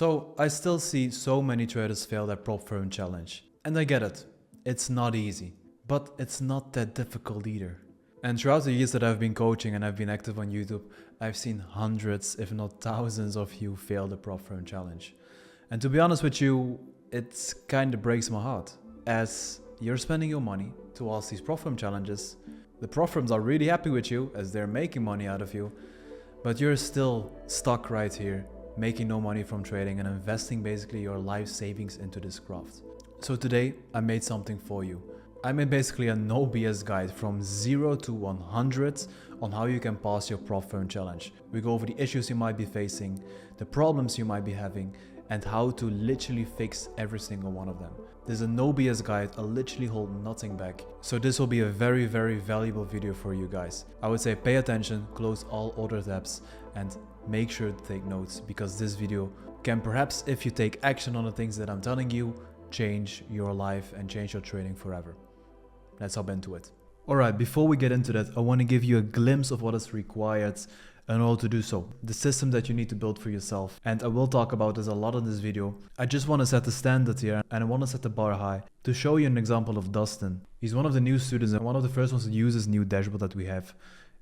So I still see so many traders fail their prop firm challenge. And I get it. It's not easy, but it's not that difficult either. And throughout the years that I've been coaching and I've been active on YouTube, I've seen hundreds, if not thousands of you fail the prop firm challenge. And to be honest with you, it kind of breaks my heart, as you're spending your money towards these prop firm challenges. The prop firms are really happy with you as they're making money out of you, but you're still stuck right here, making no money from trading and investing basically your life savings into this craft. So today I made something for you. I made basically a no BS guide from 0 to 100 on how you can pass your prop firm challenge. We go over the issues you might be facing, the problems you might be having, and how to literally fix every single one of them. This is a no BS guide. I literally hold nothing back. So this will be a very, very valuable video for you guys. I would say pay attention, close all other tabs, and make sure to take notes, because this video can perhaps, if you take action on the things that I'm telling you, change your life and change your trading forever. Let's hop into it. Alright, before we get into that, I want to give you a glimpse of what is required in order to do so. The system that you need to build for yourself. And I will talk about this a lot in this video. I just want to set the standard here and I want to set the bar high. To show you an example of Dustin. He's one of the new students and one of the first ones to use this new dashboard that we have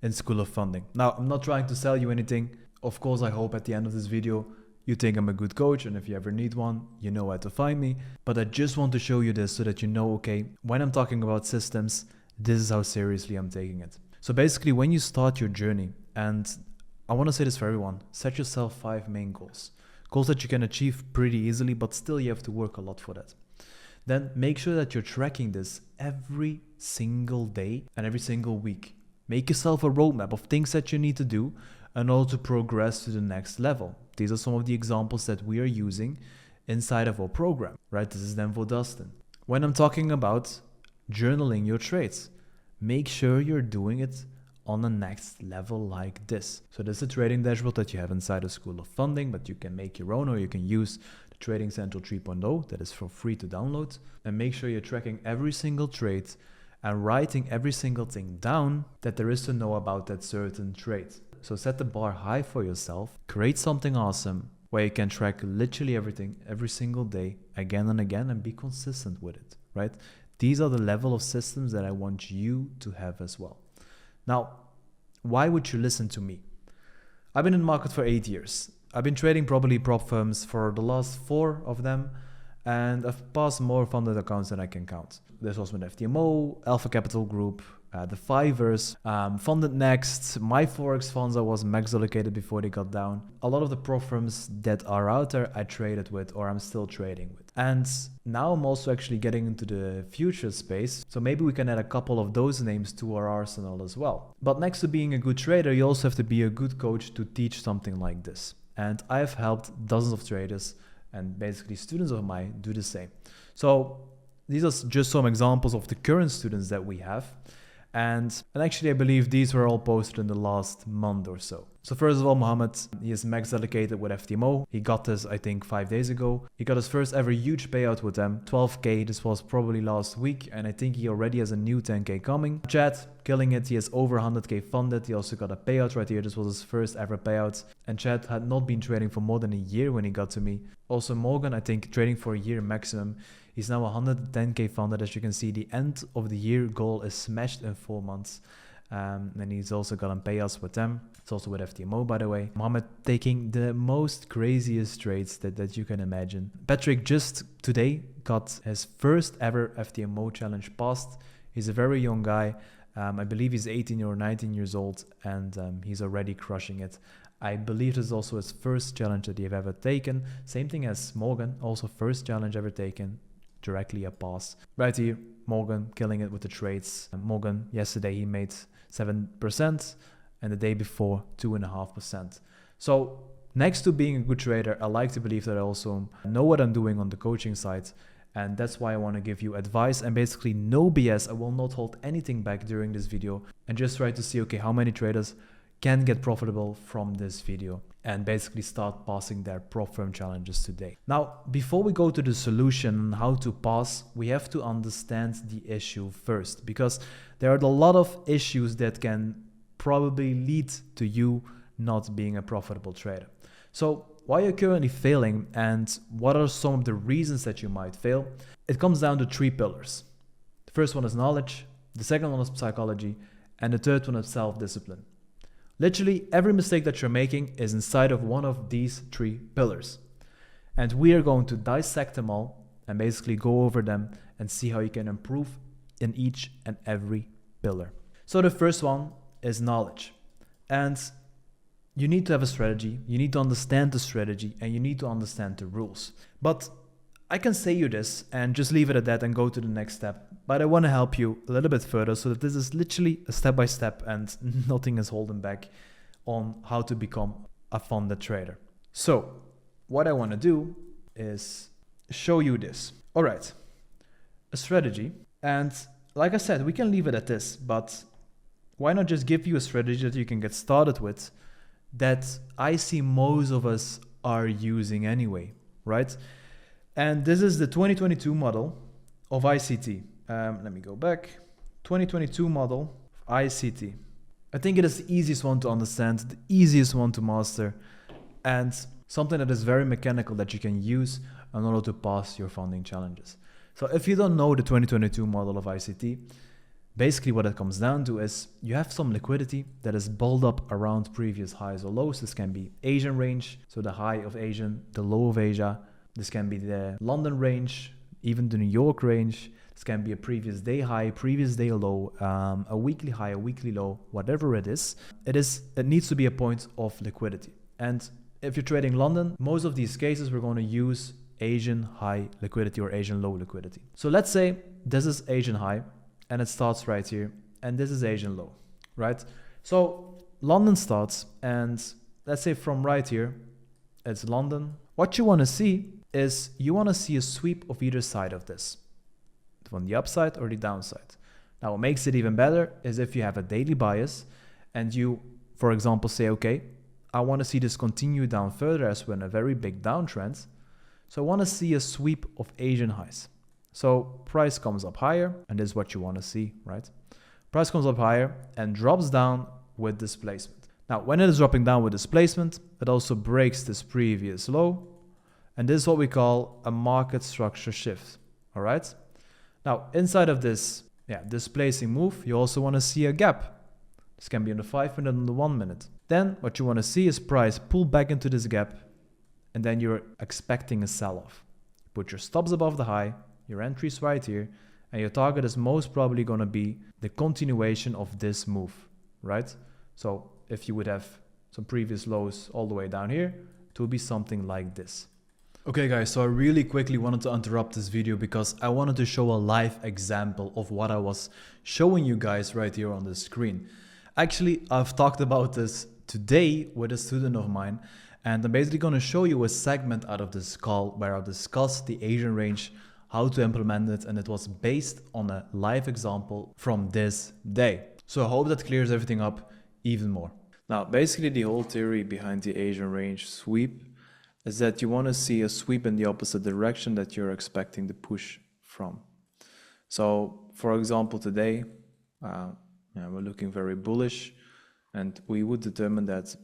in School of Funding. Now, I'm not trying to sell you anything. Of course, I hope at the end of this video you think I'm a good coach, and if you ever need one, you know where to find me. But I just want to show you this so that you know, okay, when I'm talking about systems, this is how seriously I'm taking it. So basically, when you start your journey, and I want to say this for everyone, set yourself 5 main goals. Goals that you can achieve pretty easily, but still you have to work a lot for that. Then make sure that you're tracking this every single day and every single week. Make yourself a roadmap of things that you need to do in order to progress to the next level. These are some of the examples that we are using inside of our program, right? This is them for Dustin. When I'm talking about journaling your trades, make sure you're doing it on the next level like this. So this is a trading dashboard that you have inside the School of Funding, but you can make your own, or you can use the Trading Central 3.0 that is for free to download. And make sure you're tracking every single trade and writing every single thing down that there is to know about that certain trade. So set the bar high for yourself, create something awesome where you can track literally everything every single day, again and again, and be consistent with it, right? These are the level of systems that I want you to have as well. Now, why would you listen to me? I've been in the market for 8 years. I've been trading probably prop firms for the last 4 of them, and I've passed more funded accounts than I can count. This was with FTMO, Alpha Capital Group, the Fivers, Funded Next, my forex funds I was max allocated before they got down. A lot of the prop firms that are out there I traded with, or I'm still trading with. And now I'm also actually getting into the future space, so maybe we can add a couple of those names to our arsenal as well. But next to being a good trader, you also have to be a good coach to teach something like this. And I've helped dozens of traders and basically students of mine do the same. So these are just some examples of the current students that we have. And actually I believe these were all posted in the last month or so. So first of all, Mohammed, he is max allocated with FTMO. He got this, I think, 5 days ago. He got his first ever huge payout with them, 12K. This was probably last week, and I think he already has a new 10K coming. Chad, killing it. He has over 100K funded. He also got a payout right here. This was his first ever payout. And Chad had not been trading for more than a year when he got to me. Also Morgan, I think, trading for a year maximum. He's now 110K funded. As you can see, the end of the year goal is smashed in 4 months. And he's also gotten payouts with them. It's also with FTMO, by the way. Mohammed taking the most craziest trades that you can imagine. Patrick just today got his first ever FTMO challenge passed. He's a very young guy. I believe he's 18 or 19 years old, and he's already crushing it. I believe this is also his first challenge that he's ever taken. Same thing as Morgan, also first challenge ever taken. Directly a pass. Right here, Morgan killing it with the trades. Morgan, yesterday he made 7%, and the day before 2.5%. So next to being a good trader, I like to believe that I also know what I'm doing on the coaching side, and that's why I want to give you advice and basically no BS. I will not hold anything back during this video and just try to see, okay, how many traders can get profitable from this video and basically start passing their prop firm challenges today. Now, before we go to the solution on how to pass, we have to understand the issue first, because there are a lot of issues that can probably lead to you not being a profitable trader. So why you're currently failing and what are some of the reasons that you might fail, it comes down to 3 pillars. The first one is knowledge, the second one is psychology, and the third one is self-discipline. Literally every mistake that you're making is inside of one of these 3 pillars. And we are going to dissect them all and basically go over them and see how you can improve in each and every pillar. So the first one is knowledge. And you need to have a strategy, you need to understand the strategy, and you need to understand the rules. But I can say you this and just leave it at that and go to the next step. But I want to help you a little bit further so that this is literally a step-by-step and nothing is holding back on how to become a funded trader. So what I want to do is show you this. All right, a strategy. And like I said, we can leave it at this, but why not just give you a strategy that you can get started with that I see most of us are using anyway, right? And this is the 2022 model of ICT. Let me go back. 2022 model of ICT. I think it is the easiest one to understand, the easiest one to master, and something that is very mechanical that you can use in order to pass your funding challenges. So if you don't know the 2022 model of ICT, basically what it comes down to is you have some liquidity that is built up around previous highs or lows. This can be Asian range, so the high of Asian, the low of Asia. This can be the London range, even the New York range. This can be a previous day high, previous day low, a weekly high, a weekly low, whatever it is. It needs to be a point of liquidity. And if you're trading London, most of these cases we're going to use Asian high liquidity or Asian low liquidity. So let's say this is Asian high and it starts right here, and this is Asian low, right? So London starts, and let's say from right here, it's London. What you want to see is you want to see a sweep of either side of this, on the upside or the downside. Now, what makes it even better is if you have a daily bias and you, for example, say, okay, I want to see this continue down further as we're in a very big downtrend. So I want to see a sweep of Asian highs. So price comes up higher, and this is what you want to see, right? Price comes up higher and drops down with displacement. Now, when it is dropping down with displacement, it also breaks this previous low. And this is what we call a market structure shift, all right? Now, inside of this displacing move, you also want to see a gap. This can be on the 5 minute and the 1 minute. Then what you want to see is price pull back into this gap, and then you're expecting a sell-off. Put your stops above the high, your entries right here, and your target is most probably going to be the continuation of this move, right? So if you would have some previous lows all the way down here, it will be something like this. Okay guys, so I really quickly wanted to interrupt this video because I wanted to show a live example of what I was showing you guys right here on the screen. Actually, I've talked about this today with a student of mine, and I'm basically going to show you a segment out of this call where I discussed the Asian range, how to implement it, and it was based on a live example from this day. So I hope that clears everything up even more. Now, basically the whole theory behind the Asian range sweep is that you want to see a sweep in the opposite direction that you're expecting the push from. So, for example, today, we're looking very bullish, and we would determine that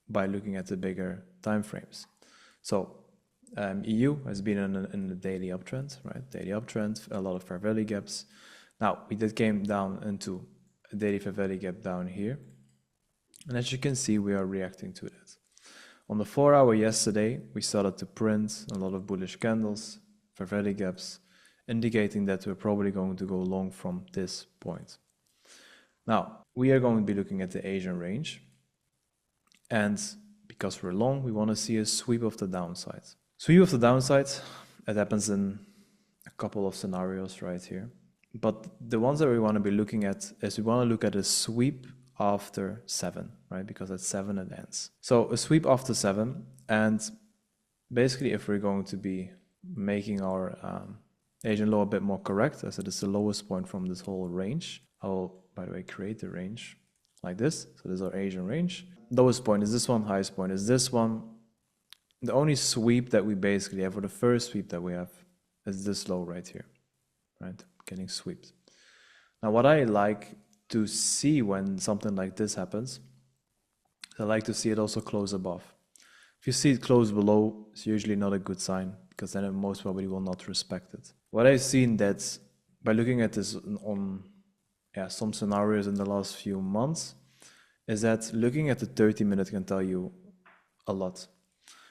by looking at the bigger time frames. So, EU has been in a daily uptrend, right? Daily uptrend, a lot of fair value gaps. Now, we did came down into a daily fair value gap down here. And as you can see, we are reacting to that. On the 4 hour yesterday, we started to print a lot of bullish candles, fair value gaps, indicating that we're probably going to go long from this point. Now, we are going to be looking at the Asian range. And because we're long, we want to see a sweep of the downside. Sweep of the downside, it happens in a couple of scenarios right here. But the ones that we want to be looking at is we want to look at a sweep after 7, right? Because at 7 it ends. So a sweep after 7, and basically if we're going to be making our Asian low a bit more correct, as it is the lowest point from this whole range, I will, by the way, create the range like this. So this is our Asian range. Lowest point is this one, highest point is this one. The only sweep that we basically have, or the first sweep that we have, is this low right here, right? Getting swept. Now what I like to see when something like this happens, I like to see it also close above. If you see it close below, it's usually not a good sign, because then it most probably will not respect it. What I've seen that by looking at this on some scenarios in the last few months is that looking at the 30-minute can tell you a lot.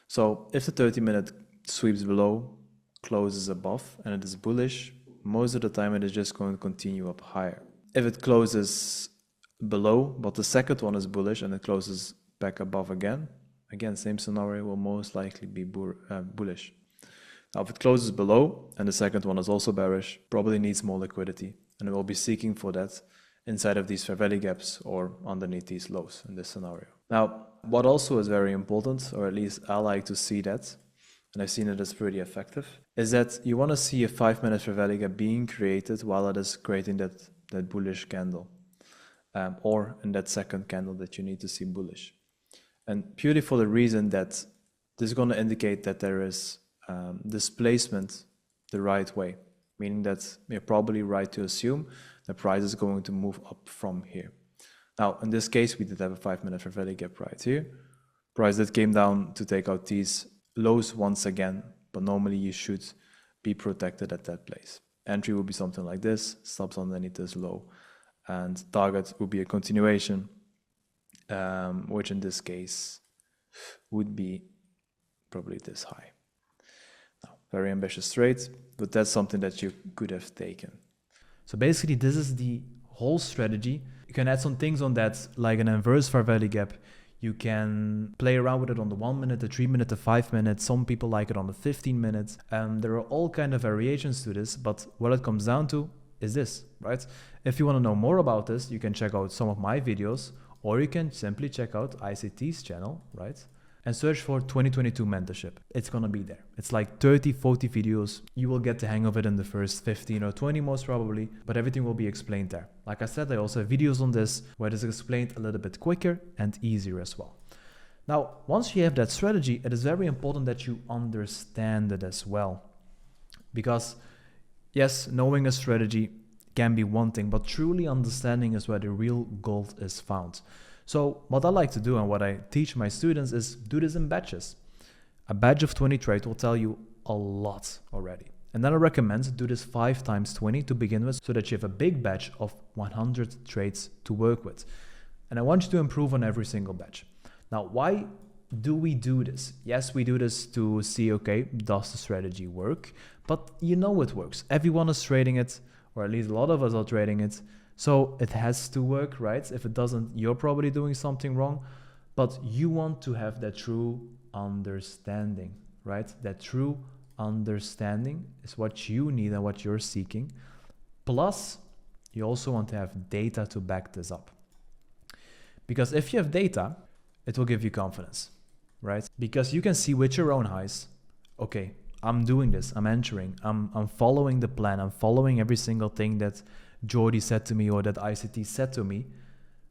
So if the 30-minute sweeps below, closes above, and it is bullish, most of the time it is just going to continue up higher. If it closes below, but the second one is bullish and it closes back above again, same scenario, will most likely be bullish. Now, if it closes below and the second one is also bearish, probably needs more liquidity, and it will be seeking for that inside of these fair value gaps or underneath these lows in this scenario. Now, what also is very important, or at least I like to see that, and I've seen it as pretty effective, is that you want to see a 5-minute fair value gap being created while it is creating that bullish candle, or in that second candle that you need to see bullish. And purely for the reason that this is going to indicate that there is displacement the right way, meaning that you're probably right to assume the price is going to move up from here. Now, in this case, we did have a 5-minute fair value gap right here. Price that came down to take out these lows once again, but normally you should be protected at that place. Entry would be something like this, stops underneath this low, and target would be a continuation, which in this case would be probably this high. Now, very ambitious trade, but that's something that you could have taken. So basically, this is the whole strategy. You can add some things on that, like an inverse fair value gap. You can play around with it on the 1 minute, the 3 minute, the 5 minutes. Some people like it on the 15 minutes. There are all kind of variations to this, but what it comes down to is this, right? If you want to know more about this, you can check out some of my videos, or you can simply check out ICT's channel, right? And search for 2022 mentorship. It's gonna be there. It's like 30, 40 videos. You will get the hang of it in the first 15 or 20 most probably, but everything will be explained there. Like I said, I also have videos on this where it is explained a little bit quicker and easier as well. Now, once you have that strategy, it is very important that you understand it as well. Because yes, knowing a strategy can be one thing, but truly understanding is where the real gold is found. So what I like to do and what I teach my students is do this in batches. A batch of 20 trades will tell you a lot already. And then I recommend do this 5 times 20 to begin with, so that you have a big batch of 100 trades to work with. And I want you to improve on every single batch. Now, why do we do this? Yes, we do this to see, okay, does the strategy work? But you know it works. Everyone is trading it, or at least a lot of us are trading it. So it has to work, right? If it doesn't, you're probably doing something wrong. But you want to have that true understanding, right? That true understanding is what you need and what you're seeking. Plus, you also want to have data to back this up. Because if you have data, it will give you confidence, right? Because you can see with your own eyes, okay, I'm doing this, I'm entering, I'm following the plan, I'm following every single thing that Jordy said to me or that ICT said to me.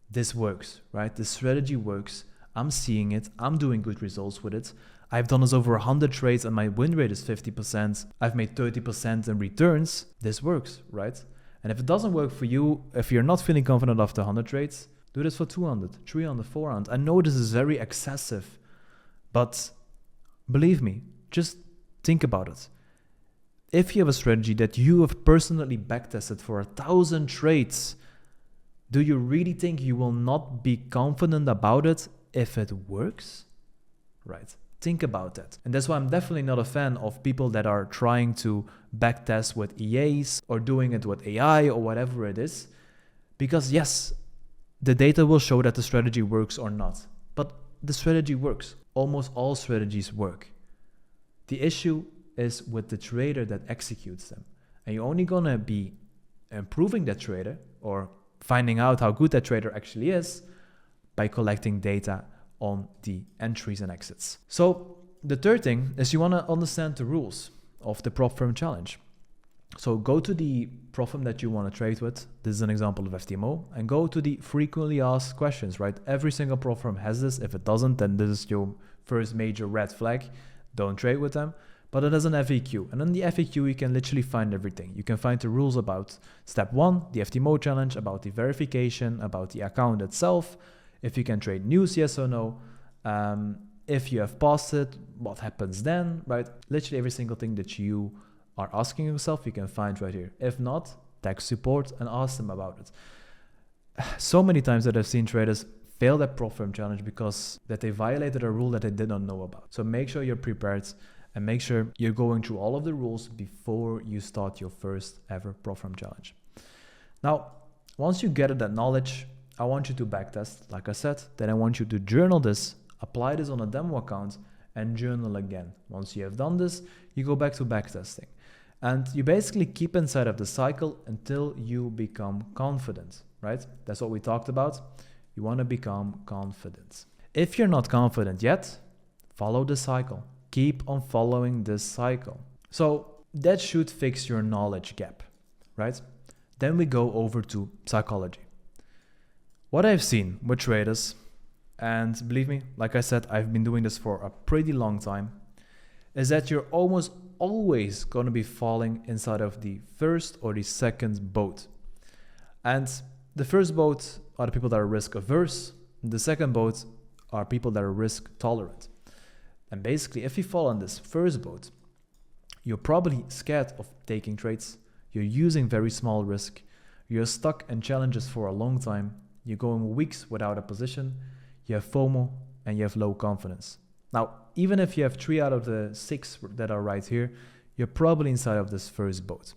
This works, right? The strategy works. I'm seeing it. I'm doing good results with it. I've done this over 100 trades and my win rate is 50%. I've made 30% in returns. This works, right? And if it doesn't work for you, if you're not feeling confident after 100 trades, do this for 200, 300, 400. I know this is very excessive, but believe me, just think about it. If you have a strategy that you have personally backtested for 1,000 trades, do you really think you will not be confident about it if it works? Right? Think about that. And that's why I'm definitely not a fan of people that are trying to backtest with EAs or doing it with AI or whatever it is. Because yes, the data will show that the strategy works or not. But the strategy works. Almost all strategies work. The issue is with the trader that executes them. And you're only gonna be improving that trader or finding out how good that trader actually is by collecting data on the entries and exits. So the third thing is you wanna understand the rules of the prop firm challenge. So go to the prop firm that you wanna trade with. This is an example of FTMO, and go to the frequently asked questions, right? Every single prop firm has this. If it doesn't, then this is your first major red flag. Don't trade with them. But it has an FAQ, and in the FAQ you can literally find everything. You can find the rules about step 1, the FTMO challenge, about the verification, about the account itself, if you can trade news, yes or no, If you have paused it, what happens then, right? Literally every single thing that you are asking yourself, you can find right here. If not, text support and ask them about it. So many times that I've seen traders fail that prop firm challenge because that they violated a rule that they did not know about. So make sure you're prepared and make sure you're going through all of the rules before you start your first ever prop firm challenge. Now, once you get that knowledge, I want you to backtest, like I said. Then I want you to journal this, apply this on a demo account, and journal again. Once you have done this, you go back to backtesting. And you basically keep inside of the cycle until you become confident, right? That's what we talked about. You want to become confident. If you're not confident yet, follow the cycle. Keep on following this cycle. So that should fix your knowledge gap, right? Then we go over to psychology. What I've seen with traders, and believe me, like I said, I've been doing this for a pretty long time, is that you're almost always going to be falling inside of the first or the second boat. And the first boat are the people that are risk averse. The second boat are people that are risk tolerant. And basically, if you fall on this first boat, you're probably scared of taking trades. You're using very small risk. You're stuck in challenges for a long time. You're going weeks without a position. You have FOMO and you have low confidence. Now, even if you have 3 out of the 6 that are right here, you're probably inside of this first boat.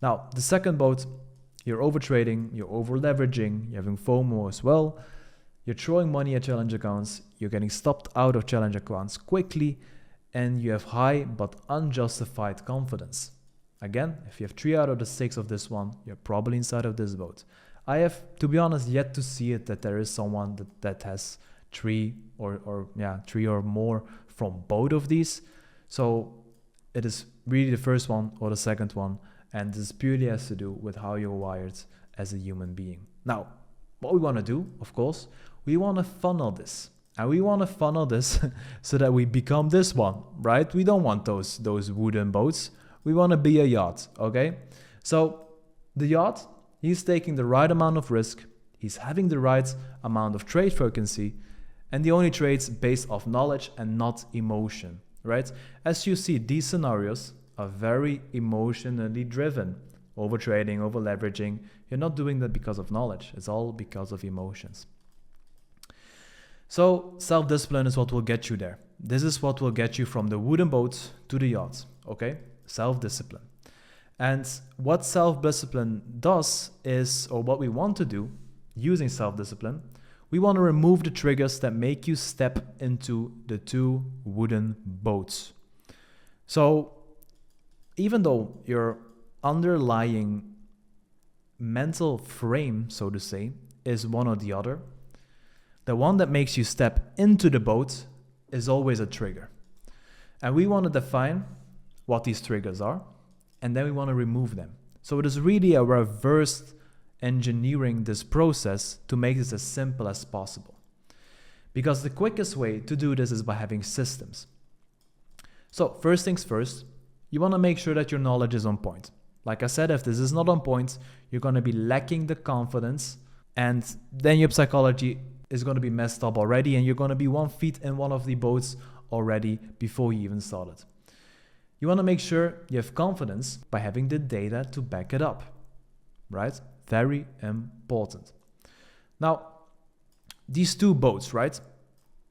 Now, the second boat, you're over trading, you're over leveraging, you're having FOMO as well. You're throwing money at challenge accounts, you're getting stopped out of challenge accounts quickly, and you have high but unjustified confidence. Again, if you have 3 out of the 6 of this one, you're probably inside of this boat. I have, to be honest, yet to see it that there is someone that has 3 or more from both of these. So it is really the first one or the second one, and this purely has to do with how you're wired as a human being. Now, what we want to do, of course, we want to funnel this. And we want to funnel this so that we become this one, right? We don't want those wooden boats. We want to be a yacht, okay? So the yacht, he's taking the right amount of risk. He's having the right amount of trade frequency, and the only trades based off knowledge and not emotion, right? As you see, these scenarios are very emotionally driven. Over trading, over leveraging. You're not doing that because of knowledge. It's all because of emotions. So self-discipline is what will get you there. This is what will get you from the wooden boat to the yacht, okay? Self-discipline. And what self-discipline does is, or what we want to do using self-discipline, we want to remove the triggers that make you step into the 2 wooden boats. So even though your underlying mental frame, so to say, is one or the other, the one that makes you step into the boat is always a trigger. And we want to define what these triggers are, and then we want to remove them. So it is really a reverse engineering this process to make this as simple as possible. Because the quickest way to do this is by having systems. So first things first, you want to make sure that your knowledge is on point. Like I said, if this is not on point, you're going to be lacking the confidence, and then your psychology is going to be messed up already, and you're going to be 1 foot in one of the boats already before you even started. You want to make sure you have confidence by having the data to back it up, right? Very important. Now, these 2 boats, right?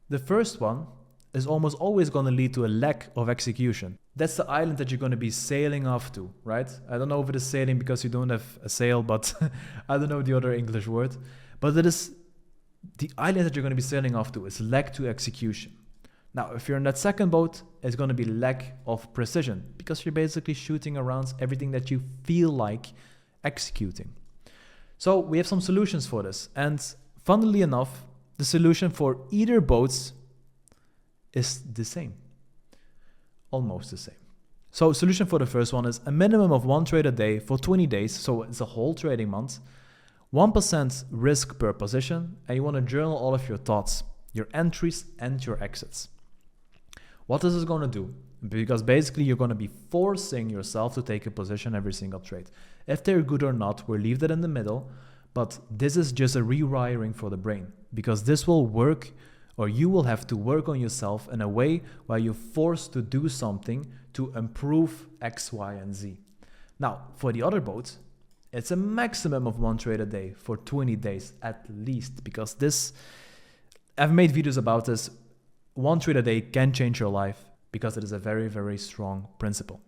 The first one is almost always going to lead to a lack of execution. That's the island that you're going to be sailing off to, right? I don't know if it is sailing because you don't have a sail, but I don't know the other English word. But it is the island that you're going to be sailing off to is lack to execution. Now, if you're in that second boat, it's going to be lack of precision because you're basically shooting around everything that you feel like executing. So we have some solutions for this. And funnily enough, the solution for either boats is the same. Almost the same. So solution for the first one is a minimum of 1 trade a day for 20 days. So it's a whole trading month. 1% risk per position. And you want to journal all of your thoughts, your entries and your exits. What this is going to do? Because basically you're going to be forcing yourself to take a position every single trade. If they're good or not, we'll leave that in the middle. But this is just a rewiring for the brain. Because this will work or you will have to work on yourself in a way where you're forced to do something to improve X, Y, and Z. Now, for the other boats, it's a maximum of 1 trade a day for 20 days at least, because this, I've made videos about this. 1 trade a day can change your life because it is a very, very strong principle.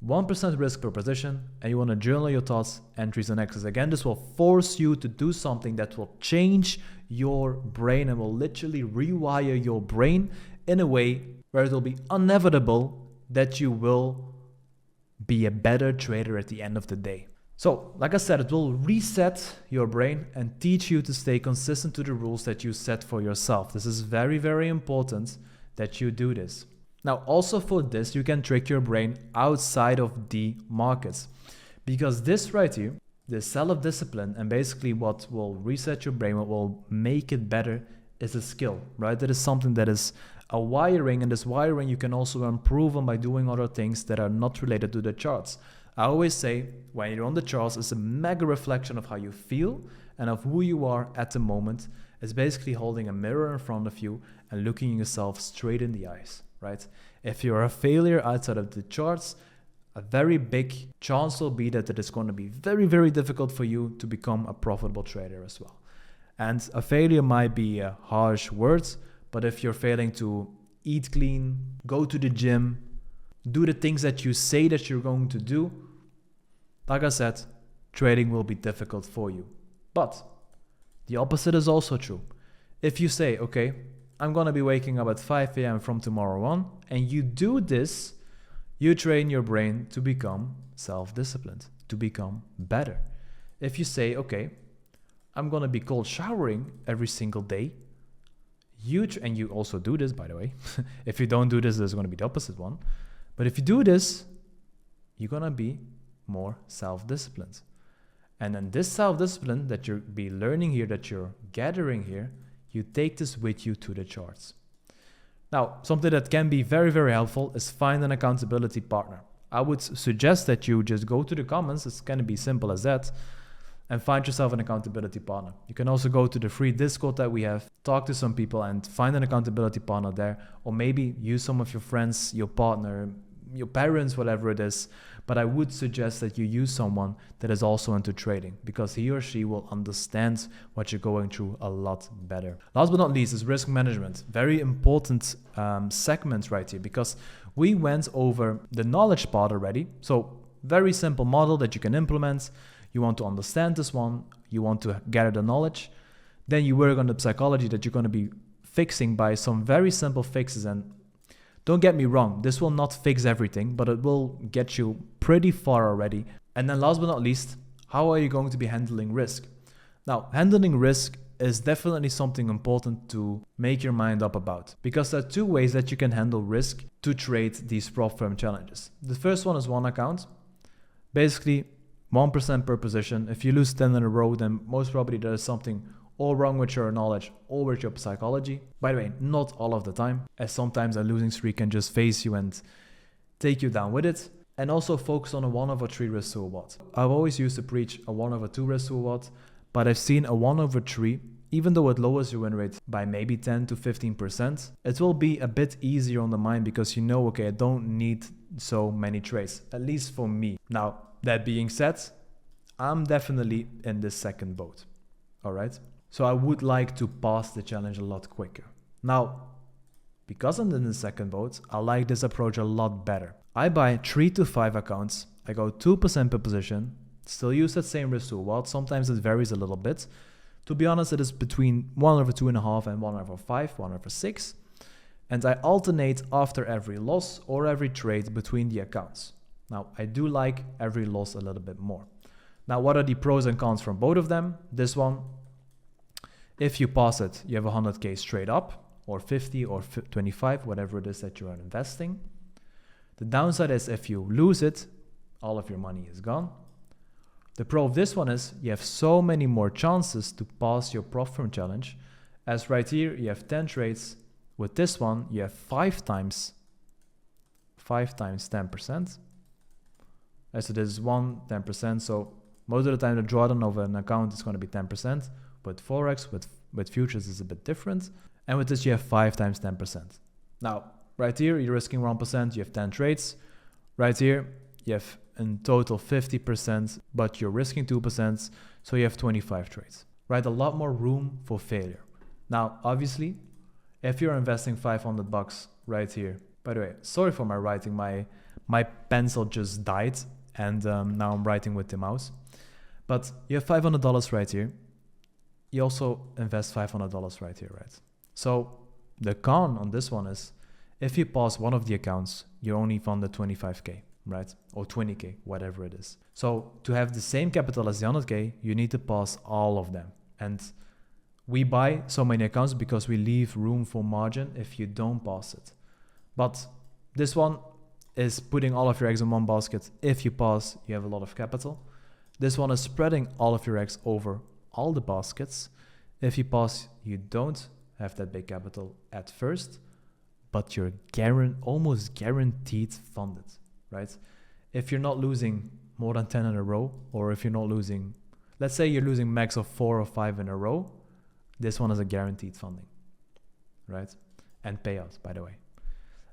1% risk per position, and you want to journal your thoughts, entries, and exits. Again, this will force you to do something that will change your brain and will literally rewire your brain in a way where it will be inevitable that you will be a better trader at the end of the day. So, like I said, it will reset your brain and teach you to stay consistent to the rules that you set for yourself. This is very, very important that you do this. Now, also for this, you can trick your brain outside of the markets, because this right here, the self-discipline, and basically what will reset your brain, what will make it better, is a skill, right? That is something that is a wiring, and this wiring you can also improve on by doing other things that are not related to the charts. I always say, when you're on the charts, it's a mega reflection of how you feel and of who you are at the moment. It's basically holding a mirror in front of you and looking yourself straight in the eyes. Right? If you're a failure outside of the charts, a very big chance will be that it is going to be very, very difficult for you to become a profitable trader as well. And a failure might be a harsh word, but if you're failing to eat clean, go to the gym, do the things that you say that you're going to do, like I said, trading will be difficult for you. But the opposite is also true. If you say, okay, I'm going to be waking up at 5 a.m. from tomorrow on, and you do this, you train your brain to become self-disciplined, to become better. If you say, okay, I'm going to be cold showering every single day, and you also do this, by the way. If you don't do this, there's going to be the opposite one. But if you do this, you're going to be more self-disciplined. And then this self-discipline that you'll be learning here, that you're gathering here, you take this with you to the charts. Now, something that can be very, very helpful is find an accountability partner. I would suggest that you just go to the comments, it's going to be simple as that, and find yourself an accountability partner. You can also go to the free Discord that we have, talk to some people and find an accountability partner there, or maybe use some of your friends, your partner, your parents, whatever it is. But I would suggest that you use someone that is also into trading, because he or she will understand what you're going through a lot better. Last but not least is risk management. Very important segment right here, because we went over the knowledge part already. So very simple model that you can implement. You want to understand this one. You want to gather the knowledge. Then you work on the psychology that you're going to be fixing by some very simple fixes. And don't get me wrong, this will not fix everything, but it will get you pretty far already. And then last but not least, how are you going to be handling risk? Now, handling risk is definitely something important to make your mind up about, because there are 2 ways that you can handle risk to trade these prop firm challenges. The first one is one account. Basically, 1% per position. If you lose 10 in a row, then most probably there is something all wrong with your knowledge or with your psychology. By the way, not all of the time, as sometimes a losing streak can just face you and take you down with it. And also focus on a 1/3 risk to reward. I've always used to preach a 1/2 risk to reward, but I've seen a 1/3, even though it lowers your win rate by maybe 10 to 15%, it will be a bit easier on the mind, because you know, okay, I don't need so many trades, at least for me. Now, that being said, I'm definitely in this second boat. All right. So I would like to pass the challenge a lot quicker. Now, because I'm in the second boat, I like this approach a lot better. I buy 3 to 5 accounts. I go 2% per position, still use that same risk to reward. Sometimes it varies a little bit. To be honest, it is between 1/2.5 and 1/5, 1/6. And I alternate after every loss or every trade between the accounts. Now, I do like every loss a little bit more. Now, what are the pros and cons from both of them? This one, if you pass it, you have 100K straight up, or 50 or 25, whatever it is that you are investing. The downside is if you lose it, all of your money is gone. The pro of this one is you have so many more chances to pass your prop firm challenge, as right here you have 10 trades. With this one, you have 5 times 10%. So this is 10%. So most of the time the drawdown of an account is going to be 10%. But forex with futures is a bit different. And with this, you have 5 times 10%. Now, right here, you're risking 1%, you have 10 trades. Right here, you have in total 50%, but you're risking 2%, so you have 25 trades. Right, a lot more room for failure. Now, obviously, if you're investing $500 right here, by the way, sorry for my writing, my pencil just died, and now I'm writing with the mouse. But you have $500 right here. You also invest $500 right here, right? So the con on this one is, if you pause one of the accounts, you're only funded 25K, right? Or 20K, whatever it is. So to have the same capital as the 100K, you need to pause all of them. And we buy so many accounts because we leave room for margin if you don't pause it. But this one is putting all of your eggs in one basket. If you pause, you have a lot of capital. This one is spreading all of your eggs over all the baskets. If you pause, you don't have that big capital at first, but you're almost guaranteed funded, right? If you're not losing more than 10 in a row, or if you're not losing, let's say you're losing max of 4 or 5 in a row, this one is a guaranteed funding, right? And payout, by the way.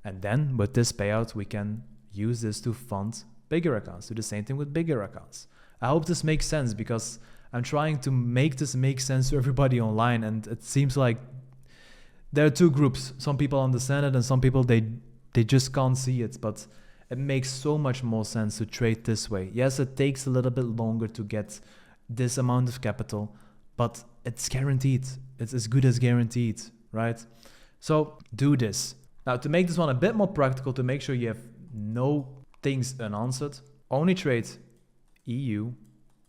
And then with this payout, we can use this to fund bigger accounts, do the same thing with bigger accounts. I hope this makes sense, because I'm trying to make this make sense to everybody online, and it seems like there are two groups. Some people understand it and some people, they just can't see it, but it makes so much more sense to trade this way. Yes, it takes a little bit longer to get this amount of capital, but it's guaranteed. It's as good as guaranteed, right? So do this. Now, to make this one a bit more practical, to make sure you have no things unanswered, only trade EU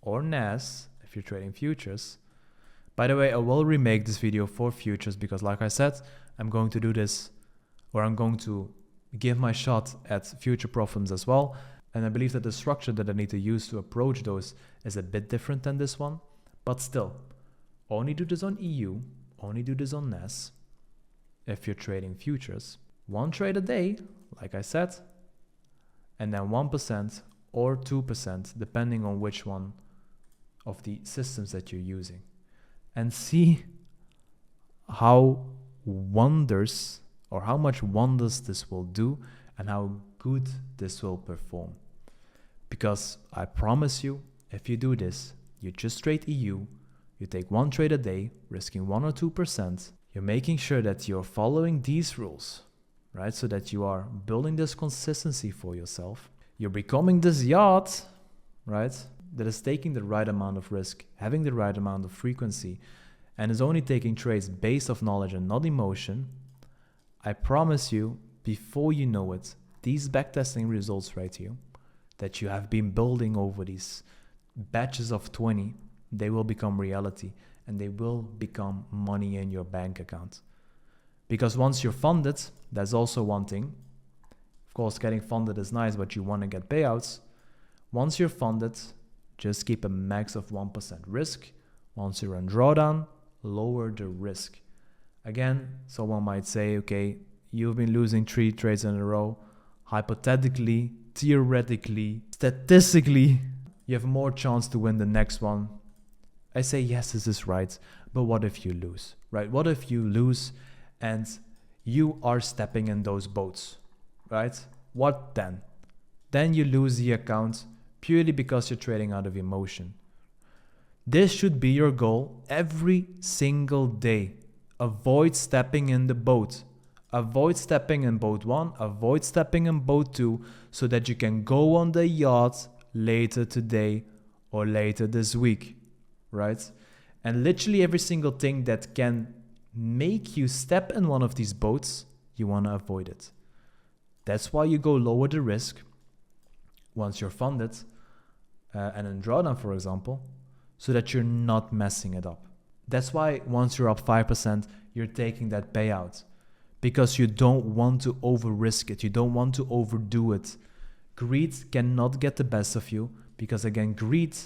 or NAS if you're trading futures. By the way, I will remake this video for futures because, like I said, I'm going to do this, or I'm going to give my shot at future problems as well. And I believe that the structure that I need to use to approach those is a bit different than this one. But still, only do this on EU, only do this on NAS if you're trading futures. 1 trade a day, like I said, and then 1% or 2%, depending on which one of the systems that you're using. And see how wonders, or how much wonders this will do, and how good this will perform. Because I promise you, if you do this, you just trade EU, you take 1 trade a day, risking 1 or 2%, you're making sure that you're following these rules, right? So that you are building this consistency for yourself. You're becoming this yacht, right? That is taking the right amount of risk, having the right amount of frequency, and is only taking trades based off knowledge and not emotion. I promise you, before you know it, these backtesting results right here, that you have been building over these batches of 20, they will become reality, and they will become money in your bank account. Because once you're funded, that's also one thing. Of course, getting funded is nice, but you want to get payouts. Once you're funded, just keep a max of 1% risk. Once you're in drawdown, lower the risk. Again, someone might say, okay, you've been losing 3 trades in a row. Hypothetically, theoretically, statistically, you have more chance to win the next one. I say, yes, this is right. But what if you lose, right? What if you lose and you are stepping in those boats, right? What then? Then you lose the account purely because you're trading out of emotion. This should be your goal every single day. Avoid stepping in the boat. Avoid stepping in boat 1, avoid stepping in boat 2, so that you can go on the yacht later today or later this week, right? And literally every single thing that can make you step in one of these boats, you want to avoid it. That's why you go lower the risk once you're funded, and in drawdown, for example, so that you're not messing it up. That's why once you're up 5%, you're taking that payout, because you don't want to over risk it. You don't want to overdo it. Greed cannot get the best of you, because again, greed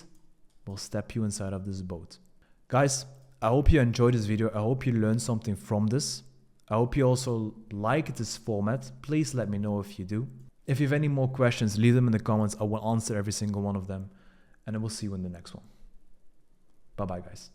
will step you inside of this boat. Guys, I hope you enjoyed this video. I hope you learned something from this. I hope you also like this format. Please let me know if you do. If you have any more questions, leave them in the comments. I will answer every single one of them. And I will see you in the next one. Bye-bye, guys.